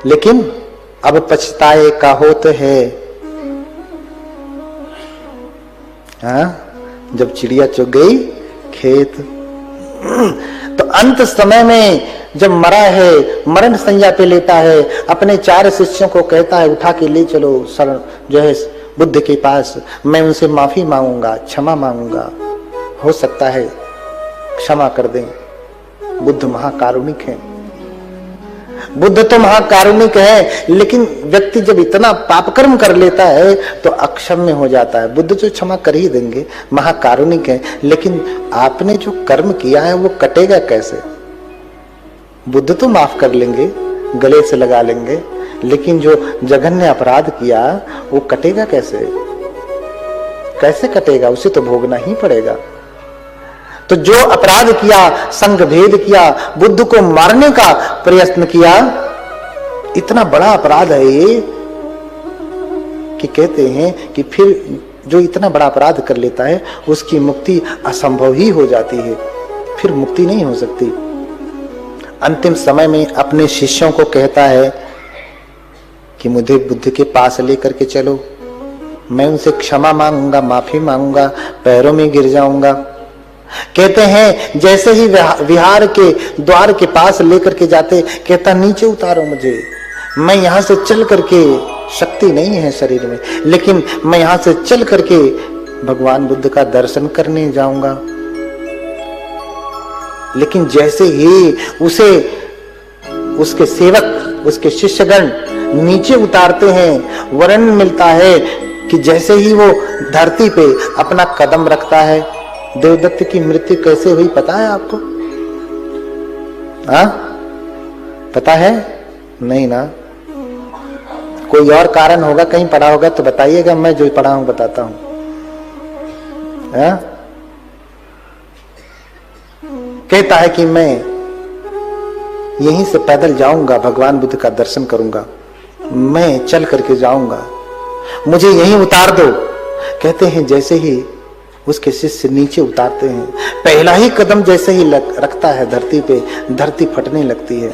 लेकिन अब पछताए का होत है। हाँ, जब चिड़िया चुग गई खेत। तो अंत समय में जब मरा है, मरण संज्ञा पे लेता है, अपने 4 शिष्यों को कहता है उठा के ले चलो सर जो है बुद्ध के पास, मैं उनसे माफी मांगूंगा, क्षमा मांगूंगा, हो सकता है क्षमा कर दें। बुद्ध महाकारुणिक है, बुद्ध तो महाकारुणिक है, लेकिन व्यक्ति जब इतना पाप कर्म कर लेता है तो अक्षम्य हो जाता है। बुद्ध जो क्षमा कर ही देंगे, महाकारुणिक है, लेकिन आपने जो कर्म किया है वो कटेगा कैसे? बुद्ध तो माफ कर लेंगे, गले से लगा लेंगे, लेकिन जो जघन्य अपराध किया वो कटेगा कैसे? कैसे कटेगा? उसे तो भोगना ही पड़ेगा। तो जो अपराध किया, संघ भेद किया, बुद्ध को मारने का प्रयत्न किया, इतना बड़ा अपराध है ये कि कहते हैं कि फिर जो इतना बड़ा अपराध कर लेता है उसकी मुक्ति असंभव ही हो जाती है, फिर मुक्ति नहीं हो सकती। अंतिम समय में अपने शिष्यों को कहता है कि मुझे बुद्ध के पास लेकर के चलो, मैं उनसे क्षमा मांगूंगा, माफी मांगूंगा, पैरों में गिर जाऊंगा। कहते हैं जैसे ही विहार के द्वार के पास लेकर के जाते, कहता नीचे उतारो मुझे, मैं यहां से चल करके, शक्ति नहीं है शरीर में, लेकिन मैं यहां से चल करके भगवान बुद्ध का दर्शन करने जाऊंगा। लेकिन जैसे ही उसे उसके सेवक, उसके शिष्यगण नीचे उतारते हैं, वर्णन मिलता है कि जैसे ही वो धरती पे अपना कदम रखता है, देवदत्त की मृत्यु कैसे हुई पता है आपको? हाँ, पता है? नहीं ना? कोई और कारण होगा, कहीं पढ़ा होगा तो बताइएगा, मैं जो पढ़ा हूं बताता हूं। हाँ? कहता है कि मैं यहीं से पैदल जाऊंगा, भगवान बुद्ध का दर्शन करूंगा, मैं चल करके जाऊंगा, मुझे यहीं उतार दो। कहते हैं जैसे ही उसके शिष्य नीचे उतारते हैं, पहला ही कदम जैसे ही रखता है धरती पे, धरती फटने लगती है।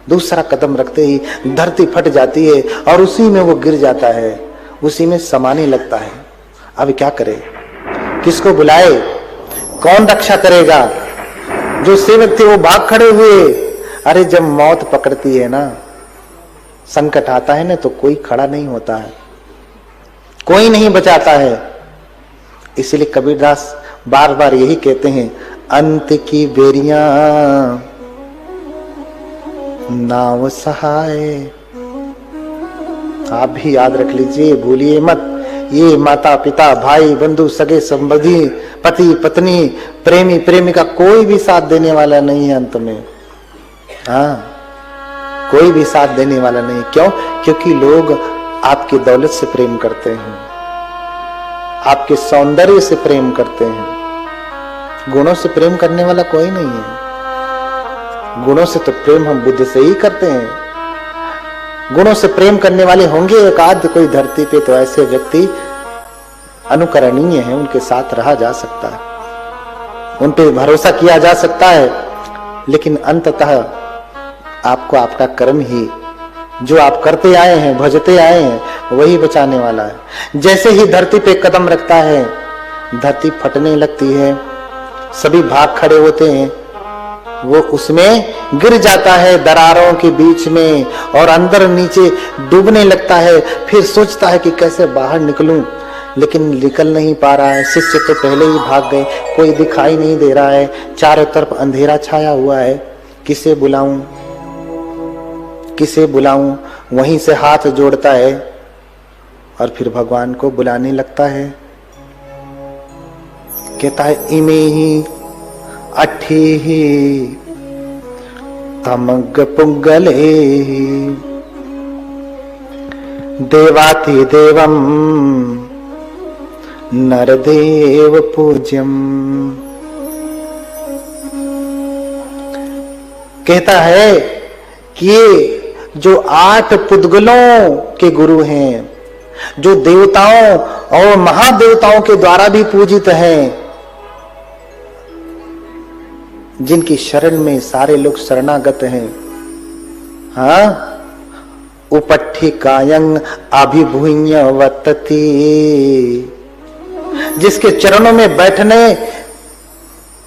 दूसरा कदम रखते ही धरती फट जाती है और उसी में वो गिर जाता है, उसी में समाने लगता है। अब क्या करे, किसको बुलाए, कौन रक्षा करेगा? जो सेवक थे वो भाग खड़े हुए। अरे जब मौत पकड़ती है ना, संकट आता है ना, तो कोई खड़ा नहीं होता है, कोई नहीं बचाता है। इसलिए कबीरदास बार बार यही कहते हैं, अंत की बेरियां नाव सहाय। आप भी याद रख लीजिए, भूलिए मत, ये माता पिता भाई बंधु सगे संबंधी पति पत्नी प्रेमी प्रेमिका कोई भी साथ देने वाला नहीं है अंत में। हाँ, कोई भी साथ देने वाला नहीं। क्यों? क्योंकि लोग आपकी दौलत से प्रेम करते हैं, आपके सौंदर्य से प्रेम करते हैं, गुणों से प्रेम करने वाला कोई नहीं है। गुणों से तो प्रेम हम बुद्ध से ही करते हैं। गुणों से प्रेम करने वाले होंगे एक आध कोई धरती पे, तो ऐसे व्यक्ति अनुकरणीय हैं, उनके साथ रहा जा सकता है, उन पे भरोसा किया जा सकता है। लेकिन अंततः आपको आपका कर्म ही, जो आप करते आए हैं, भजते आए हैं, वही बचाने वाला है। जैसे ही धरती पे कदम रखता है, धरती फटने लगती है, सभी भाग खड़े होते हैं, वो उसमें गिर जाता है दरारों के बीच में और अंदर नीचे डूबने लगता है। फिर सोचता है कि कैसे बाहर निकलूं, लेकिन निकल नहीं पा रहा है। शिष्य तो पहले ही भाग गए, कोई दिखाई नहीं दे रहा है, चारों तरफ अंधेरा छाया हुआ है। किसे बुलाऊं, किसे बुलाऊं? वहीं से हाथ जोड़ता है और फिर भगवान को बुलाने लगता है। कहता है इमे ही अठी ही तमग पुंगले देवाति देवम नरदेव पूज्यम। कहता है कि ये जो 8 पुद्गलों के गुरु हैं, जो देवताओं और महादेवताओं के द्वारा भी पूजित हैं, जिनकी शरण में सारे लोग शरणागत हैं, हाँ, उपट्ठिकायं अभिभूय वर्तते। जिसके चरणों में बैठने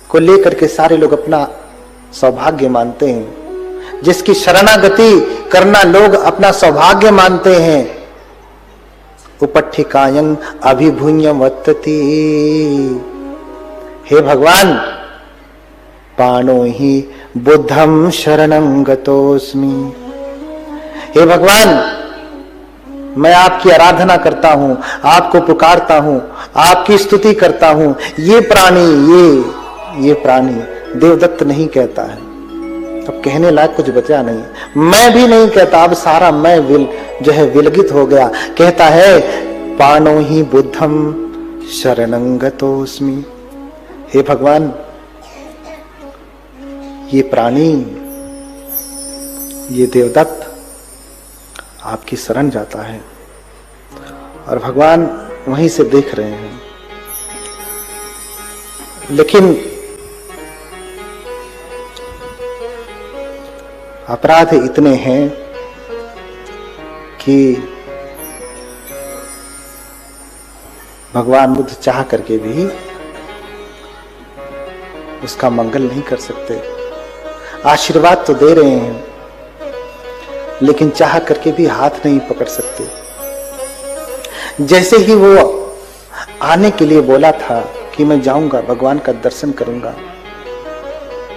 को लेकर के सारे लोग अपना सौभाग्य मानते हैं, जिसकी शरणागति करना लोग अपना सौभाग्य मानते हैं, उपट्ठिकायं अभिभूय वर्तते। हे भगवान, पाणो ही बुद्धं शरणं गतोस्मि। हे भगवान, मैं आपकी आराधना करता हूं, आपको पुकारता हूं, आपकी स्तुति करता हूं। ये प्राणी देवदत्त नहीं कहता है, अब कहने लायक कुछ बचा नहीं। मैं भी नहीं कहता, अब सारा मैं जो है विलगित हो गया। कहता है पाणो ही बुद्धं शरणं गतोस्मि। हे भगवान, ये प्राणी, ये देवदत्त आपकी शरण जाता है। और भगवान वहीं से देख रहे हैं, लेकिन अपराध इतने हैं कि भगवान बुद्ध चाह करके भी उसका मंगल नहीं कर सकते। आशीर्वाद तो दे रहे हैं, लेकिन चाह करके भी हाथ नहीं पकड़ सकते। जैसे ही वो आने के लिए बोला था कि मैं जाऊंगा, भगवान का दर्शन करूंगा,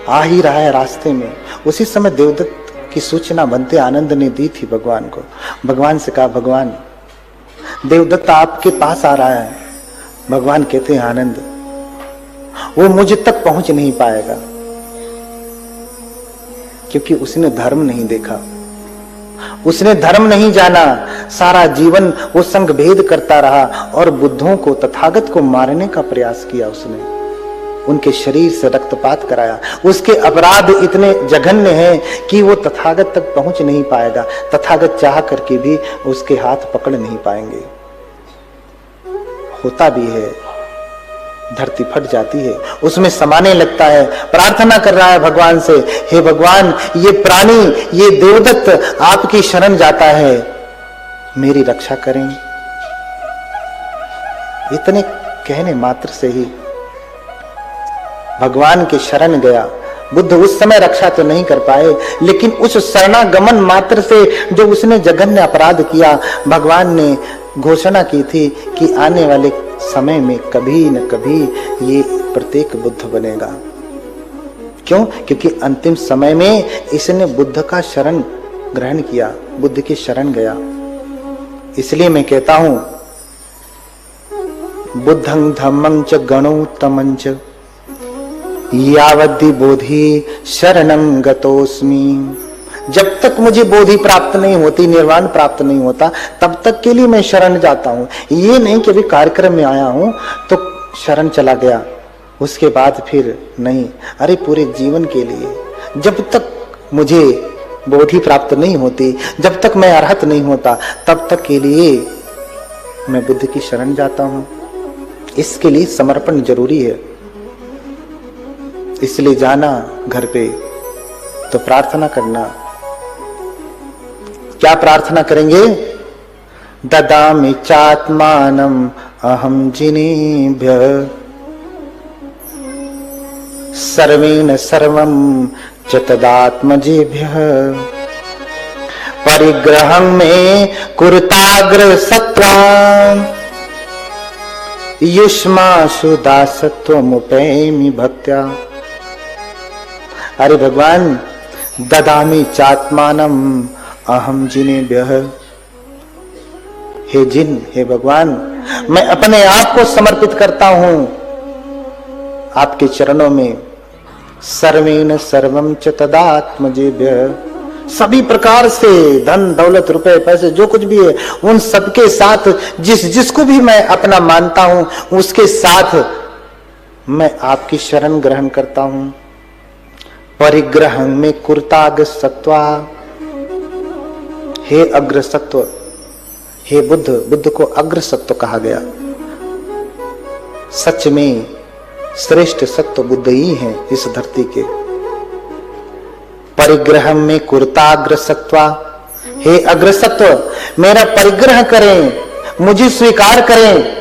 आ ही रहा है रास्ते में, उसी समय देवदत्त की सूचना बनते आनंद ने दी थी भगवान को। भगवान से कहा, भगवान देवदत्त आपके पास आ रहा है। भगवान कहते हैं, आनंद वो मुझ तक पहुंच नहीं पाएगा, क्योंकि उसने धर्म नहीं देखा, उसने धर्म नहीं जाना। सारा जीवन वो संग भेद करता रहा और बुद्धों को, तथागत को मारने का प्रयास किया। उसने उनके शरीर से रक्तपात कराया। उसके अपराध इतने जघन्य हैं कि वो तथागत तक पहुंच नहीं पाएगा। तथागत चाह करके भी उसके हाथ पकड़ नहीं पाएंगे। होता भी है, धरती फट जाती है, उसमें समाने लगता है। प्रार्थना कर रहा है भगवान से, हे भगवान, ये प्राणी, ये देवदत्त आपकी शरण जाता है, मेरी रक्षा करें। इतने कहने मात्र से ही भगवान के शरण गया। बुद्ध उस समय रक्षा तो नहीं कर पाए, लेकिन उस शरणागमन मात्र से जो उसने जघन्य अपराध किया, भगवान ने घोषणा की थी कि आने वाले समय में कभी न कभी ये प्रत्येक बुद्ध बनेगा। क्यों? क्योंकि अंतिम समय में इसने बुद्ध का शरण ग्रहण किया, बुद्ध की शरण गया। इसलिए मैं कहता हूं, बुद्धं धम्मं च गणोत्तमं च यावद्धि बोधि शरणं गतोस्मि। जब तक मुझे बोधि प्राप्त नहीं होती, निर्वाण प्राप्त नहीं होता, तब तक के लिए मैं शरण जाता हूं। ये नहीं कि अभी कार्यक्रम में आया हूं तो शरण चला गया, उसके बाद फिर नहीं। अरे पूरे जीवन के लिए, जब तक मुझे बोधि प्राप्त नहीं होती, जब तक मैं अरहत नहीं होता, तब तक के लिए मैं बुद्ध की शरण जाता हूं। इसके लिए समर्पण जरूरी है। इसलिए जाना घर पे तो प्रार्थना करना। क्या प्रार्थना करेंगे? ददामि चात्मानम् अहं जिनेभ्यः सर्वेण सर्वं च तदात्मजेभ्यः परिग्रहं मे कुरुताग्र सत्त्वा युष्मासु दासत्वमुपैमि भक्त्या। अरे भगवान, ददामि चात्मानम् अहम जिनेभ्यः। हे जिन, हे भगवान, मैं अपने आप को समर्पित करता हूं आपके चरणों में। सर्वेण सर्वं च तदात्मजेभ्यः, सभी प्रकार से, धन दौलत रुपए पैसे जो कुछ भी है, उन सबके साथ जिसको भी मैं अपना मानता हूं, उसके साथ मैं आपकी शरण ग्रहण करता हूं। परिग्रहं में कुरुताग्र सत्त्वा। हे अग्र सत्व, हे बुद्ध, बुद्ध को अग्र सत्व कहा गया। सच में श्रेष्ठ सत्व बुद्ध ही हैं इस धरती के। परिग्रहं में कुरुताग्र सत्वा हे अग्रसत्व मेरा परिग्रह करें, मुझे स्वीकार करें।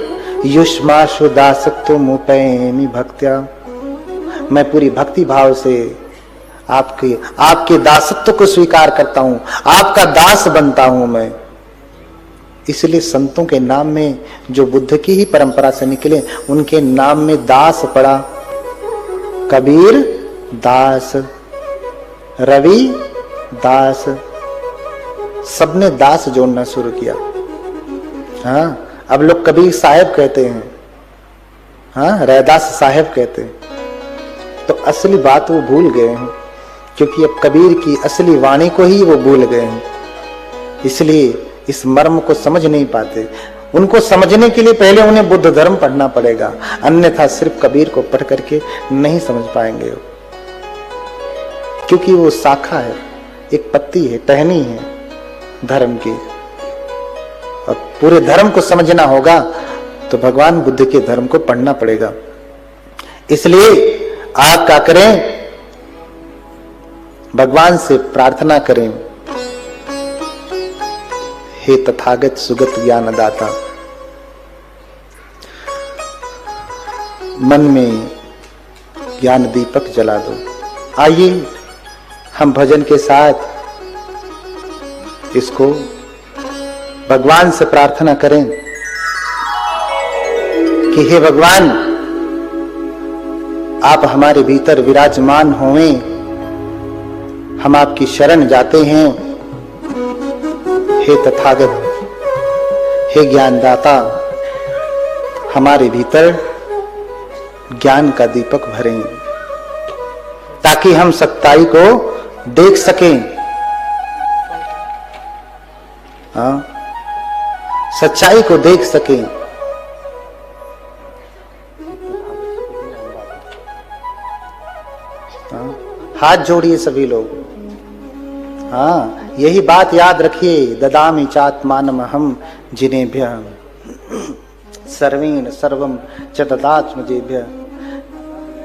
युष्माशु दासत्व मुपैमि भक्त्या, मैं पूरी भक्ति भाव से आपके दासत्व को स्वीकार करता हूं, आपका दास बनता हूं मैं। इसलिए संतों के नाम में जो बुद्ध की ही परंपरा से निकले, उनके नाम में दास पड़ा। कबीर दास, रवि दास, सबने दास जोड़ना शुरू किया। हाँ, अब लोग कबीर साहेब कहते हैं, हाँ, रैदास साहेब कहते हैं। तो असली बात वो भूल गए हैं, क्योंकि अब कबीर की असली वाणी को ही वो भूल गए हैं। इसलिए इस मर्म को समझ नहीं पाते। उनको समझने के लिए पहले उन्हें बुद्ध धर्म पढ़ना पड़ेगा, अन्यथा सिर्फ कबीर को पढ़ करके नहीं समझ पाएंगे। क्योंकि वो शाखा है, एक पत्ती है, टहनी है धर्म की। और पूरे धर्म को समझना होगा तो भगवान बुद्ध के धर्म को पढ़ना पड़ेगा। इसलिए आप क्या करें, भगवान से प्रार्थना करें, हे तथागत सुगत ज्ञानदाता, मन में ज्ञान दीपक जला दो। आइए हम भजन के साथ इसको भगवान से प्रार्थना करें कि हे भगवान, आप हमारे भीतर विराजमान होवें, हम आपकी शरण जाते हैं। हे तथागत, हे ज्ञानदाता, हमारे भीतर ज्ञान का दीपक भरें, ताकि हम सच्चाई को देख सकें। हाँ, सच्चाई को देख सकें। हाँ, हाथ जोड़िए सभी लोग। हाँ, यही बात याद रखिए, ददामि चात्मानम् अहम् जिनेभ्यः सर्वेण सर्वम च ददात् मुझेभ्यः।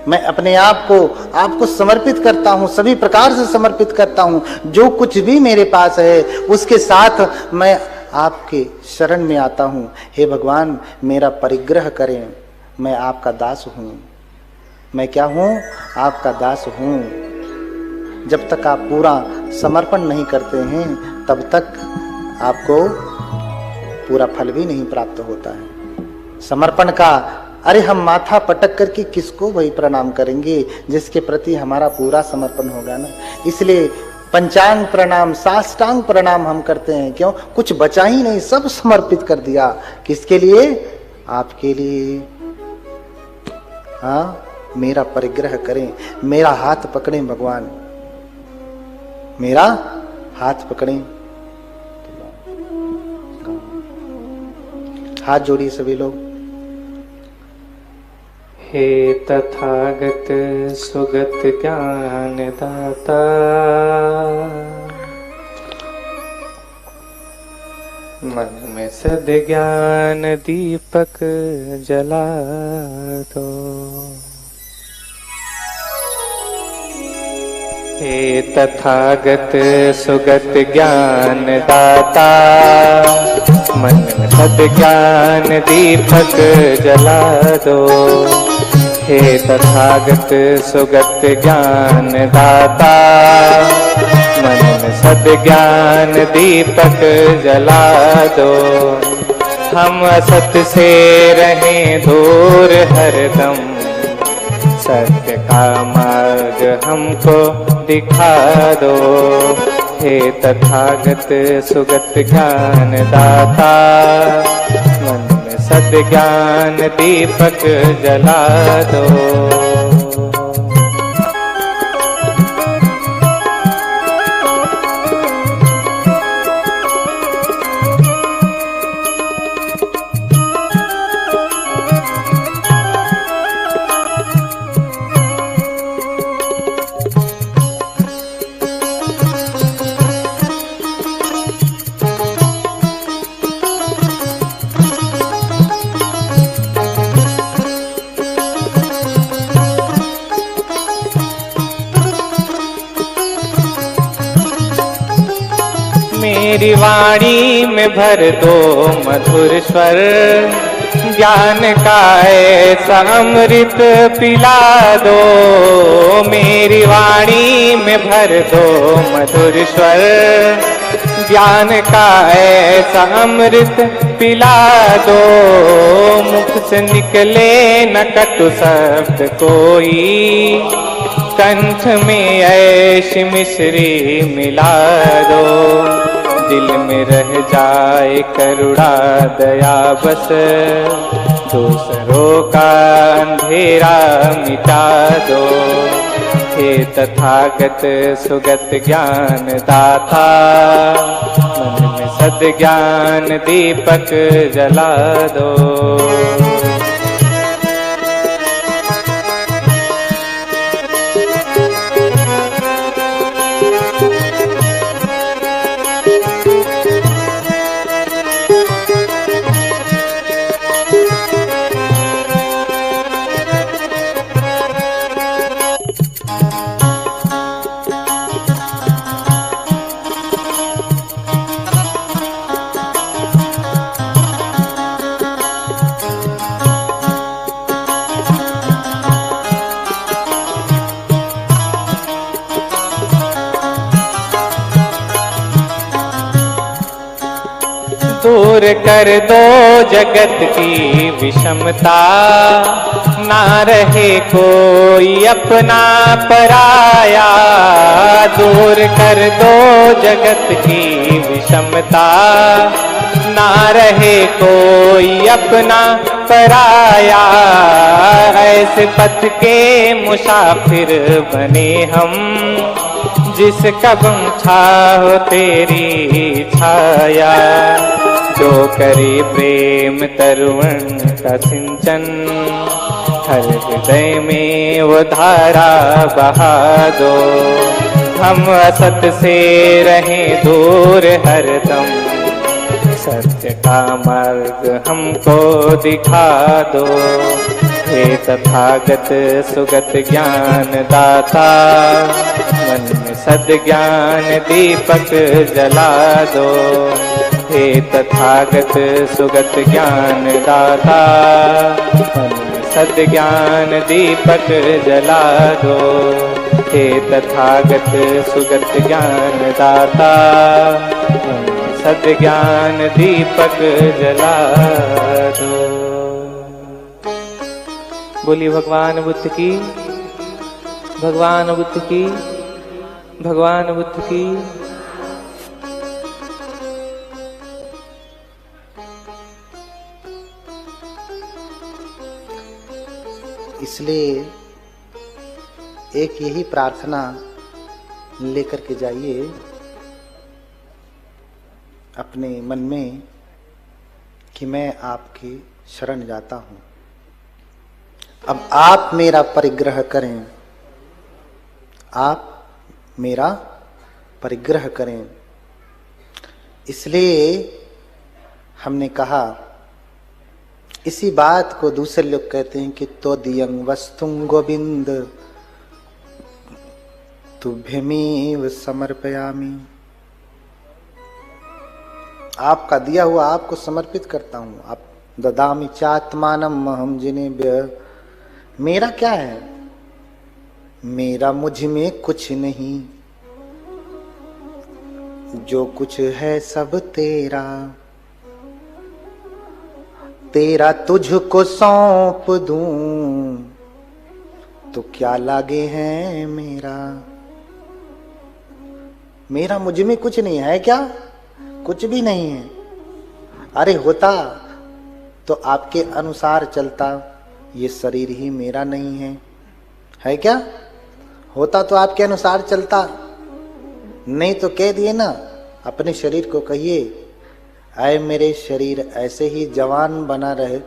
मैं अपने आप को आपको समर्पित करता हूँ, सभी प्रकार से समर्पित करता हूँ। जो कुछ भी मेरे पास है उसके साथ मैं आपके शरण में आता हूँ। हे भगवान, मेरा परिग्रह करें, मैं आपका दास हूँ। मैं क्या हूँ? आपका दास हूँ। जब तक आप पूरा समर्पण नहीं करते हैं तब तक आपको पूरा फल भी नहीं प्राप्त होता है। समर्पण का, अरे हम माथा पटक करके किसको वही प्रणाम करेंगे जिसके प्रति हमारा पूरा समर्पण होगा ना। इसलिए पंचांग प्रणाम, साष्टांग प्रणाम हम करते हैं। क्यों? कुछ बचा ही नहीं, सब समर्पित कर दिया। किसके लिए? आपके लिए। हाँ, मेरा परिग्रह करें, मेरा हाथ पकड़ें भगवान, मेरा हाथ पकड़ें। हाथ जोड़िए सभी लोग। हे तथागत सुगत ज्ञान दाता, मन में सद ज्ञान दीपक जला दो। हे तथागत सुगत ज्ञान दाता, मन में सद ज्ञान दीपक जला दो। हे तथागत सुगत ज्ञान दाता, मन में सद ज्ञान दीपक जला दो। हम असत से रहें दूर हरदम, सत्य का मार्ग हमको दिखा दो। हे तथागत सुगत ज्ञान दाता, मन में सद ज्ञान दीपक जला दो। मेरी वाणी में भर दो मधुर स्वर, ज्ञान का ऐसा अमृत पिला दो। मेरी वाणी में भर दो मधुर स्वर, ज्ञान का ऐसा अमृत पिला दो। मुख से निकले न कटु शब्द कोई, कंठ में ऐसी मिश्री मिला दो। दिल में रह जाए करुणा दया बस, दूसरों का अंधेरा मिटा दो। हे तथागत सुगत ज्ञान दाता, मन में सद्ज्ञान दीपक जला दो। दूर कर दो जगत की विषमता, ना रहे कोई अपना पराया। दूर कर दो जगत की विषमता, ना रहे कोई अपना पराया। ऐसे पथ के मुसाफिर बने हम, जिस कदम छाओ तेरी छाया। जो करे प्रेम तरुण का सिंचन, हर हृदय में वो धारा बहा दो। हम असत से रहें दूर हरदम, सत्य का मार्ग हमको दिखा दो। हे तथागत सुगत ज्ञान दाता, मन में सद्ज्ञान दीपक जला दो। हे तथागत सुगत ज्ञान दाता, मन में सद्ज्ञान दीपक जला दो। हे तथागत सुगत ज्ञान दाता, मन में सद्ज्ञान दीपक जला दो। बोली भगवान बुद्ध की, भगवान बुद्ध की, भगवान बुद्ध की। इसलिए एक यही प्रार्थना लेकर के जाइए अपने मन में कि मैं आपकी शरण जाता हूं, अब आप मेरा परिग्रह करें, आप मेरा परिग्रह करें। इसलिए हमने कहा, इसी बात को दूसरे लोग कहते हैं कि तो दियं वस्तुं गोविंद तुभ्यमेव समर्पयामि। आपका दिया हुआ आपको समर्पित करता हूं। आप ददामि चात्मानम् अहं जिनेभ्यः। मेरा क्या है? मेरा मुझ में कुछ नहीं, जो कुछ है सब तेरा। तेरा तुझको सौंप दूं तो क्या लागे है मेरा। मेरा मुझ में कुछ नहीं है, क्या कुछ भी नहीं है। अरे होता तो आपके अनुसार चलता, ये शरीर ही मेरा नहीं है क्या? होता तो आपके अनुसार चलता, नहीं तो कह दिए ना, अपने शरीर को कहिए, आए मेरे शरीर ऐसे ही जवान बना रहे।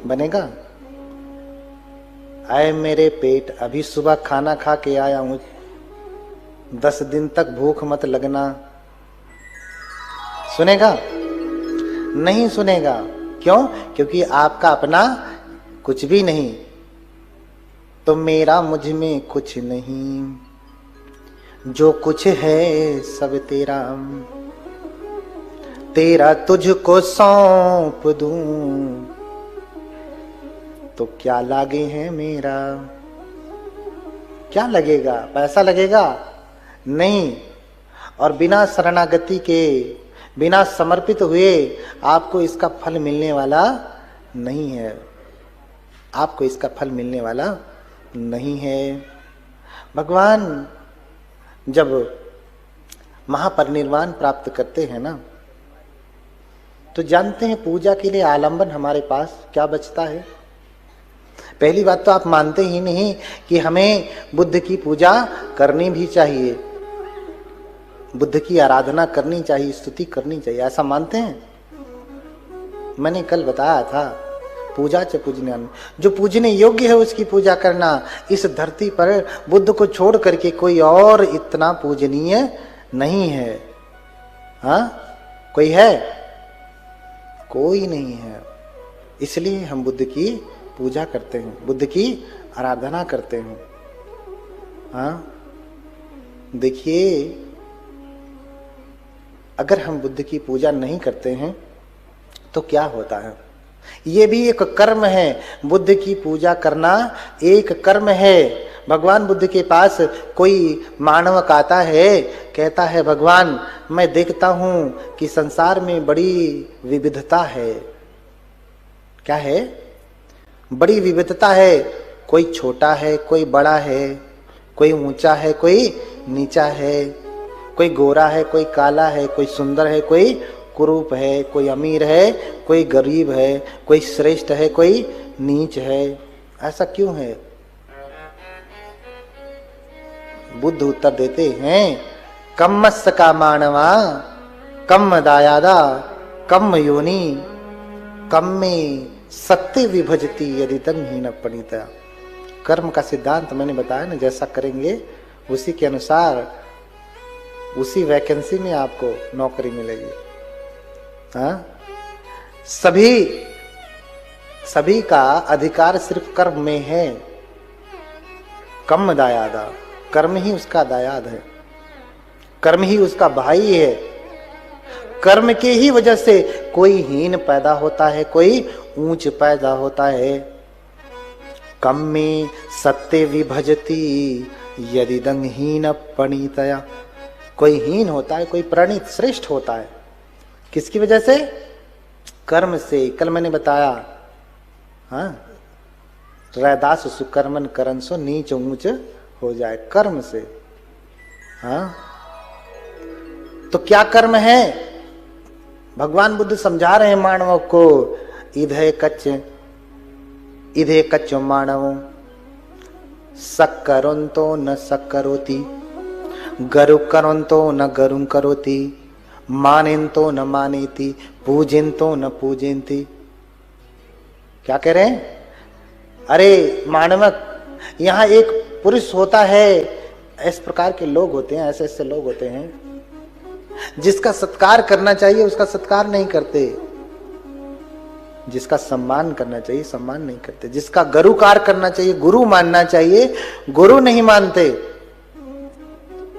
बनेगा? आए मेरे पेट, अभी सुबह खाना खा के आया हूं, 10 दिन तक भूख मत लगना। सुनेगा? नहीं सुनेगा। क्यों? क्योंकि आपका अपना कुछ भी नहीं। तो मेरा मुझ में कुछ नहीं, जो कुछ है सब तेरा, तेरा तुझको सौंप दूं, तो क्या लागे है मेरा। क्या लगेगा? पैसा लगेगा? नहीं। और बिना शरणागति के, बिना समर्पित हुए आपको इसका फल मिलने वाला नहीं है। आपको इसका फल मिलने वाला नहीं है। भगवान जब महापरिनिर्वाण प्राप्त करते हैं ना, तो जानते हैं पूजा के लिए आलंबन हमारे पास क्या बचता है। पहली बात तो आप मानते ही नहीं कि हमें बुद्ध की पूजा करनी भी चाहिए, बुद्ध की आराधना करनी चाहिए, स्तुति करनी चाहिए, ऐसा मानते हैं? मैंने कल बताया था, पूजा च पूजनीय, जो पूजने योग्य है उसकी पूजा करना। इस धरती पर बुद्ध को छोड़ करके कोई और इतना पूजनीय नहीं है। हाँ, कोई है? कोई नहीं है। इसलिए हम बुद्ध की पूजा करते हैं, बुद्ध की आराधना करते हैं। हाँ, देखिए, अगर हम बुद्ध की पूजा नहीं करते हैं तो क्या होता है? ये भी एक कर्म है। बुद्ध की पूजा करना एक कर्म है। भगवान बुद्ध के पास कोई मानवक आता है, कहता है भगवान मैं देखता हूं कि संसार में बड़ी विविधता है। क्या है? बड़ी विविधता है। कोई छोटा है, कोई बड़ा है, कोई ऊंचा है, कोई नीचा है, कोई गोरा है, कोई काला है, कोई सुंदर है, कोई कुरूप है, कोई अमीर है, कोई गरीब है, कोई श्रेष्ठ है, कोई नीच है। ऐसा क्यों है? बुद्ध उत्तर देते हैं, कम्मस्य का मानवा कम्म दायादा कम्म योनि कम्मे सत्य विभजती यदि तम हीन पणिता। कर्म का सिद्धांत मैंने बताया ना, जैसा करेंगे उसी के अनुसार उसी वैकेंसी में आपको नौकरी मिलेगी। हाँ, सभी का अधिकार सिर्फ कर्म में है। कम्म दायादा, कर्म ही उसका दायाद है, कर्म ही उसका भाई है। कर्म के ही वजह से कोई हीन पैदा होता है, कोई ऊंच पैदा होता है। कम्मे सत्य विभजती यदि दंग हीन पणितया। कोई हीन होता है, कोई प्रणीत श्रेष्ठ होता है। किसकी वजह से? कर्म से। कल मैंने बताया, हाँ, रैदास सुकर्मन करन सो नीच ऊंच हो जाए, कर्म से। हाँ, तो क्या कर्म है? भगवान बुद्ध समझा रहे हैं मानवों को, इधे कच्च मानवो सक्करोंतो न सक्करोति, गरु करोंतो न गरुं करोति, मानेंतो न मानेति, पूजेंतो न पूजेंति। क्या कह रहे हैं? अरे मानवक, यहाँ एक पुरुष होता है, इस प्रकार के लोग होते हैं, ऐसे ऐसे लोग होते हैं जिसका सत्कार करना चाहिए उसका सत्कार नहीं करते, जिसका सम्मान करना चाहिए सम्मान नहीं करते, जिसका गुरुकार करना चाहिए गुरु मानना चाहिए गुरु नहीं मानते।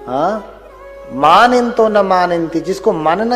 हाँ, मानें तो न मानेंती, जिसको मानना